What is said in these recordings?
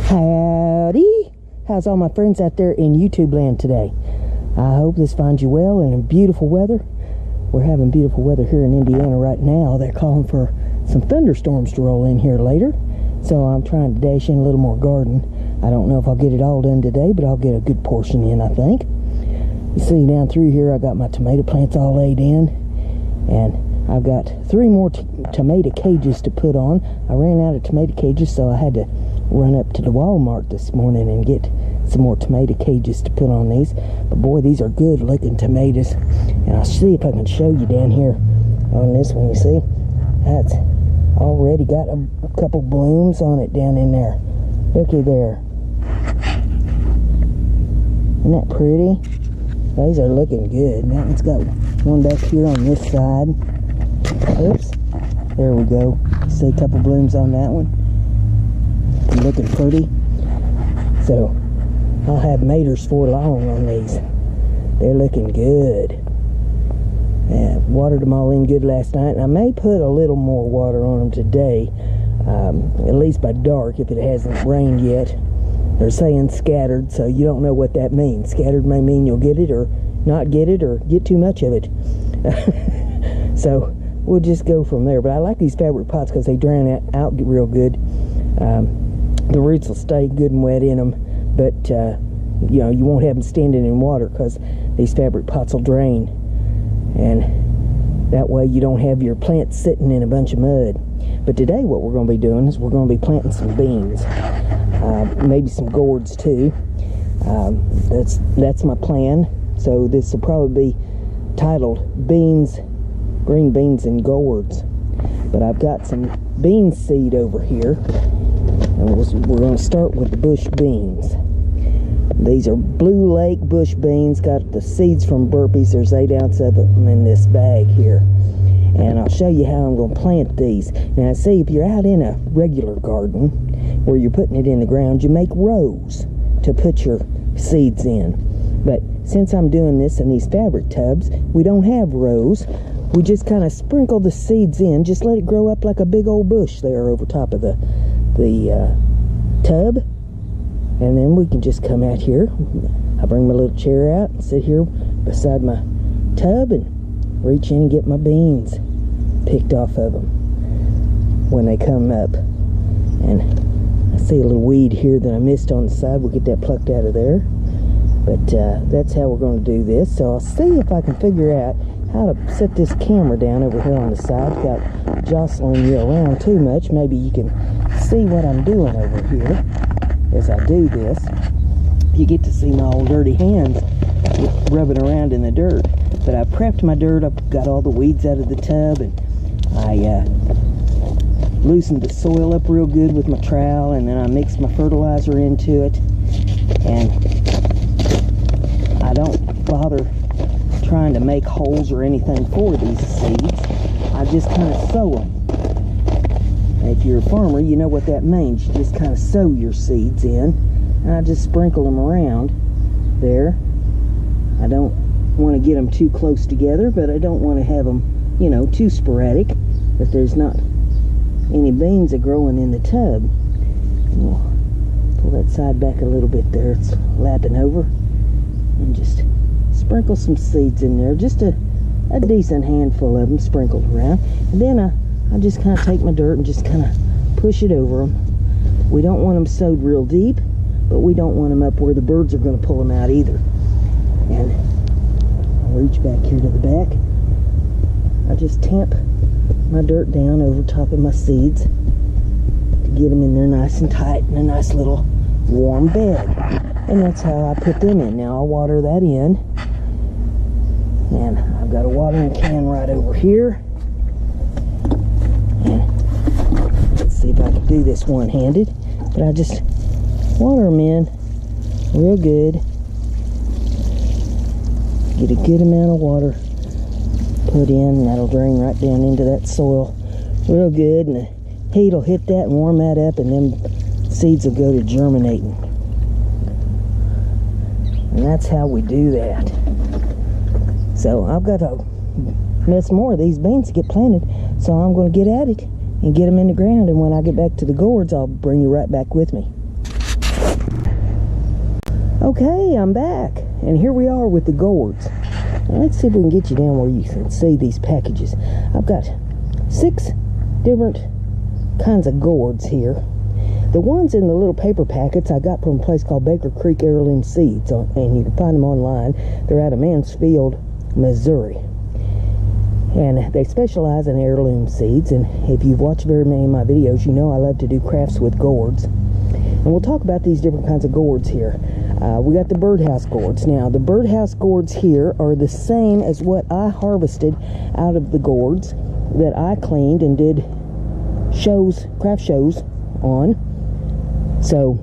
Howdy! How's all my friends out there in YouTube land today? I hope this finds you well and in beautiful weather. We're having beautiful weather here in Indiana right now. They're calling for some thunderstorms to roll in here later. So I'm trying to dash in a little more garden. I don't know if I'll get it all done today, but I'll get a good portion in, I think. You see down through here, I got my tomato plants all laid in. And I've got 3 more tomato cages to put on. I ran out of tomato cages, so I had to run up to the Walmart this morning and get some more tomato cages to put on these. But boy, these are good looking tomatoes. And I'll see if I can show you down here on this one. You see, that's already got a couple blooms on it down in there. Looky there. Isn't that pretty? These are looking good. That one's got one back here on this side. Oops. There we go. See a couple blooms on that one. Looking pretty. So I'll have maters for long on these. They're looking good. Watered them all in good last night, and I may put a little more water on them today, at least by dark if it hasn't rained yet. They're saying scattered, so you don't know what that means. Scattered may mean you'll get it or not get it or get too much of it. So we'll just go from there. But I like these fabric pots because they drain out real good. The roots will stay good and wet in them, but you know, you won't have them standing in water because these fabric pots will drain, and that way you don't have your plants sitting in a bunch of mud. But today what we're going to be doing is we're going to be planting some beans, maybe some gourds too. That's my plan. So this will probably be titled Beans, Green Beans and Gourds. But I've got some bean seed over here, and we're going to start with the bush beans. These are Blue Lake bush beans. Got the seeds from Burpees. There's 8 ounces of them in this bag here. And I'll show you how I'm going to plant these. Now, see, if you're out in a regular garden where you're putting it in the ground, you make rows to put your seeds in. But since I'm doing this in these fabric tubs, we don't have rows. We just kind of sprinkle the seeds in. Just let it grow up like a big old bush there over top of the tub. And then we can just come out here. I bring my little chair out and sit here beside my tub and reach in and get my beans picked off of them when they come up. And I see a little weed here that I missed on the side. We'll get that plucked out of there. But that's how we're going to do this. So I'll see if I can figure out how to set this camera down over here on the side without jostling you around too much. Maybe you can see what I'm doing over here as I do this. You get to see my old dirty hands rubbing around in the dirt. But I prepped my dirt. I've got all the weeds out of the tub, and I loosened the soil up real good with my trowel, and then I mixed my fertilizer into it. And I don't bother trying to make holes or anything for these seeds. I just kind of sow them. And if you're a farmer, you know what that means. You just kind of sow your seeds in, and I just sprinkle them around there. I don't want to get them too close together, but I don't want to have them, you know, too sporadic if there's not any beans that growing in the tub. We'll pull that side back a little bit there. It's lapping over, and just sprinkle some seeds in there, just a decent handful of them sprinkled around. And then I just kind of take my dirt and just kind of push it over them. We don't want them sowed real deep, but we don't want them up where the birds are going to pull them out either. And I'll reach back here to the back. I just tamp my dirt down over top of my seeds to get them in there nice and tight in a nice little warm bed. And that's how I put them in. Now I'll water that in. And I've got a watering can right over here. And let's see if I can do this one-handed. But I just water them in real good. Get a good amount of water put in, and that'll drain right down into that soil real good, and the heat will hit that and warm that up, and then seeds will go to germinating. And that's how we do that. So I've got to mess more of these beans to get planted, so I'm going to get at it and get them in the ground, and when I get back to the gourds, I'll bring you right back with me. Okay, I'm back, and here we are with the gourds. Now, let's see if we can get you down where you can see these packages. I've got 6 different kinds of gourds here. The ones in the little paper packets I got from a place called Baker Creek Heirloom Seeds, and you can find them online. They're out of Mansfield, Missouri. And they specialize in heirloom seeds, and if you've watched very many of my videos, you know I love to do crafts with gourds. And we'll talk about these different kinds of gourds here. We got the birdhouse gourds. Now, the birdhouse gourds here are the same as what I harvested out of the gourds that I cleaned and did craft shows on. So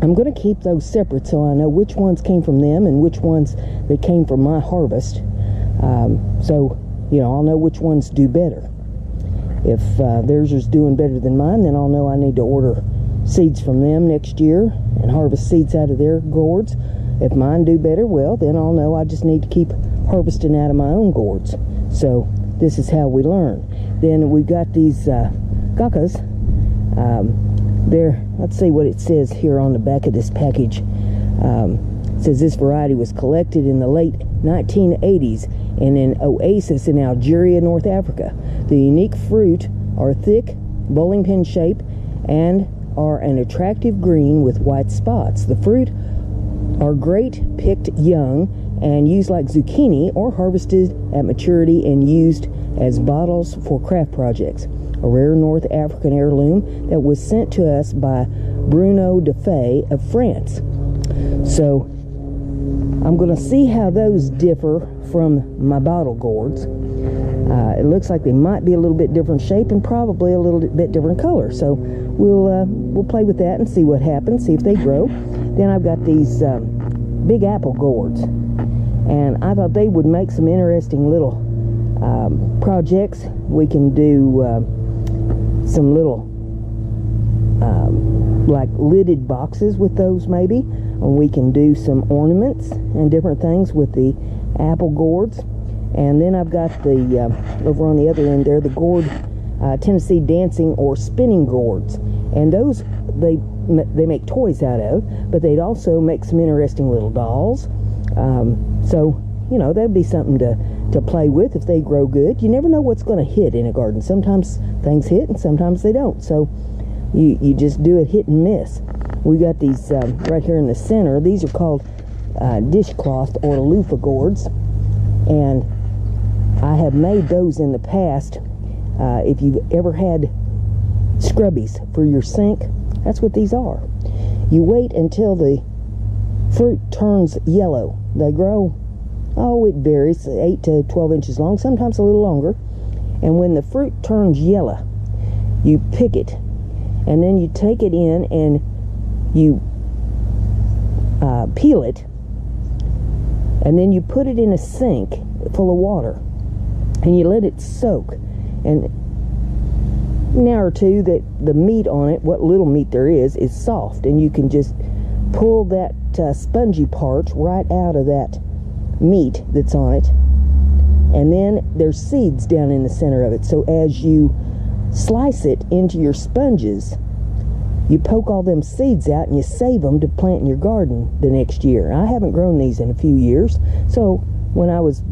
I'm going to keep those separate so I know which ones came from them and which ones that came from my harvest. So, you know, I'll know which ones do better. If theirs is doing better than mine, then I'll know I need to order seeds from them next year and harvest seeds out of their gourds. If mine do better, well, then I'll know I just need to keep harvesting out of my own gourds. So this is how we learn. Then we've got these gakas. Let's see what it says here on the back of this package. It says this variety was collected in the late 1980s in an oasis in Algeria, North Africa. The unique fruit are thick, bowling pin shape, and are an attractive green with white spots. The fruit are great picked young and used like zucchini, or harvested at maturity and used as bottles for craft projects. A rare North African heirloom that was sent to us by Bruno de Fay of France. So I'm going to see how those differ from my bottle gourds. It looks like they might be a little bit different shape and probably a little bit different color. So we'll play with that and see what happens, see if they grow. Then I've got these big apple gourds, and I thought they would make some interesting little projects. We can do some little like lidded boxes with those maybe, and we can do some ornaments and different things with the apple gourds. And then I've got the over on the other end there, the gourd Tennessee dancing or spinning gourds, and those they make toys out of, but they'd also make some interesting little dolls. So you know, that'd be something to play with if they grow good. You never know what's going to hit in a garden. Sometimes things hit and sometimes they don't. So you just do it hit and miss. We got these right here in the center. These are called dishcloth or loofah gourds, and I have made those in the past. If you've ever had scrubbies for your sink, that's what these are. You wait until the fruit turns yellow. They grow, oh, it varies, 8 to 12 inches long, sometimes a little longer. And when the fruit turns yellow, you pick it, and then you take it in and you peel it, and then you put it in a sink full of water, and you let it soak. And an hour or two, that the meat on it, what little meat there is soft, and you can just pull that spongy part right out of that meat that's on it. And then there's seeds down in the center of it, so as you slice it into your sponges, you poke all them seeds out and you save them to plant in your garden the next year. I haven't grown these in a few years, so when I was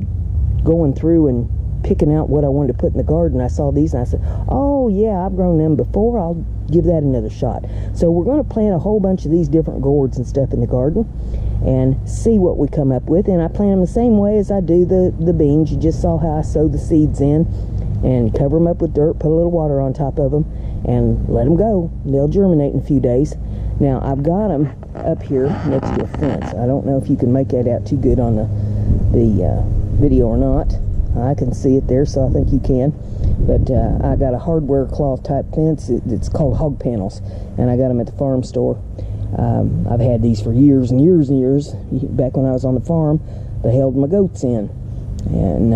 going through and picking out what I wanted to put in the garden, I saw these and I said, oh yeah, I've grown them before, I'll give that another shot. So we're going to plant a whole bunch of these different gourds and stuff in the garden and see what we come up with. And I plant them the same way as I do the beans. You just saw how I sow the seeds in and cover them up with dirt, put a little water on top of them, and let them go. They'll germinate in a few days. Now I've got them up here next to a fence. I don't know if you can make that out too good on the video or not. I can see it there, so I think you can. But I got a hardware cloth type fence. It's called hog panels, and I got them at the farm store. I've had these for years and years and years. Back when I was on the farm, they held my goats in. And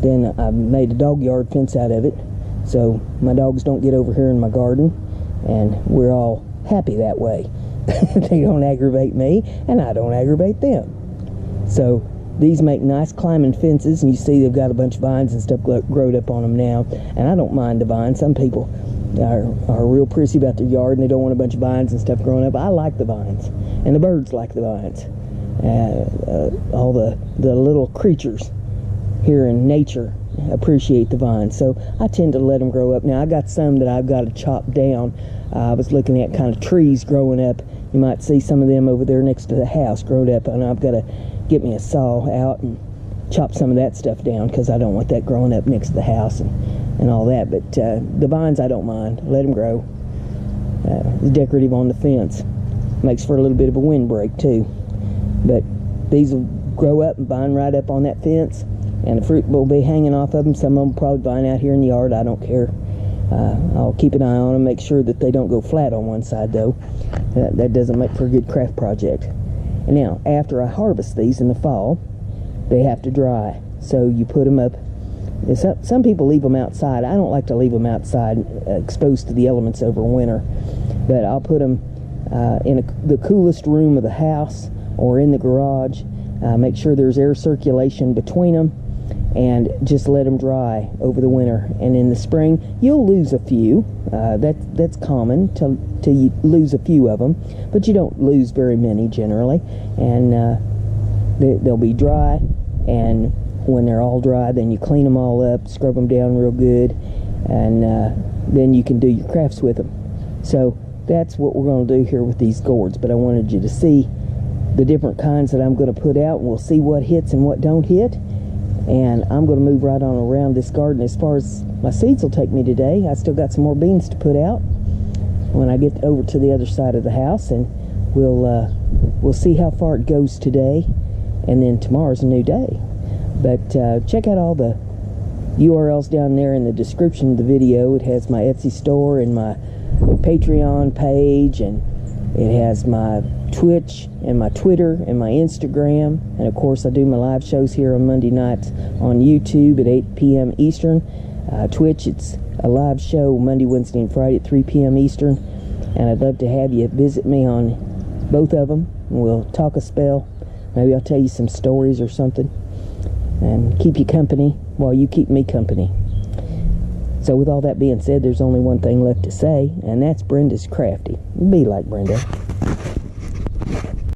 then I made a dog yard fence out of it, so my dogs don't get over here in my garden, and we're all happy that way. They don't aggravate me, and I don't aggravate them. So these make nice climbing fences, and you see they've got a bunch of vines and stuff growed up on them now, and I don't mind the vines. Some people are real prissy about their yard and they don't want a bunch of vines and stuff growing up. I like the vines, and the birds like the vines. all the little creatures here in nature appreciate the vines. So I tend to let them grow up. Now I got some that I've got to chop down. I was looking at kind of trees growing up. You might see some of them over there next to the house growing up, and I've got to get me a saw out and chop some of that stuff down, because I don't want that growing up next to the house and all that. But the vines I don't mind. Let them grow. It's decorative on the fence. Makes for a little bit of a windbreak too. But these will grow up and vine right up on that fence, and the fruit will be hanging off of them. Some of them will probably vine out here in the yard. I don't care. I'll keep an eye on them, make sure that they don't go flat on one side though. That doesn't make for a good craft project. And now, after I harvest these in the fall, they have to dry. So you put them up. Some people leave them outside. I don't like to leave them outside exposed to the elements over winter. But I'll put them in the coolest room of the house or in the garage. Make sure there's air circulation between them, and just let them dry over the winter. And in the spring, you'll lose a few. That's common to lose a few of them, but you don't lose very many generally. And they'll be dry, and when they're all dry, then you clean them all up, scrub them down real good, and then you can do your crafts with them. So that's what we're going to do here with these gourds. But I wanted you to see the different kinds that I'm going to put out, and we'll see what hits and what don't hit. And I'm going to move right on around this garden as far as my seeds will take me today. I still got some more beans to put out when I get over to the other side of the house, and we'll see how far it goes today, and then tomorrow's a new day. But check out all the URLs down there in the description of the video. It has my Etsy store and my Patreon page, and it has my Twitch and my Twitter and my Instagram. And of course, I do my live shows here on Monday nights on YouTube at 8 p.m. Eastern. Twitch, it's a live show Monday, Wednesday, and Friday at 3 p.m. Eastern. And I'd love to have you visit me on both of them. We'll talk a spell. Maybe I'll tell you some stories or something, and keep you company while you keep me company. So with all that being said, there's only one thing left to say, and that's Brenda's crafty. Be like Brenda.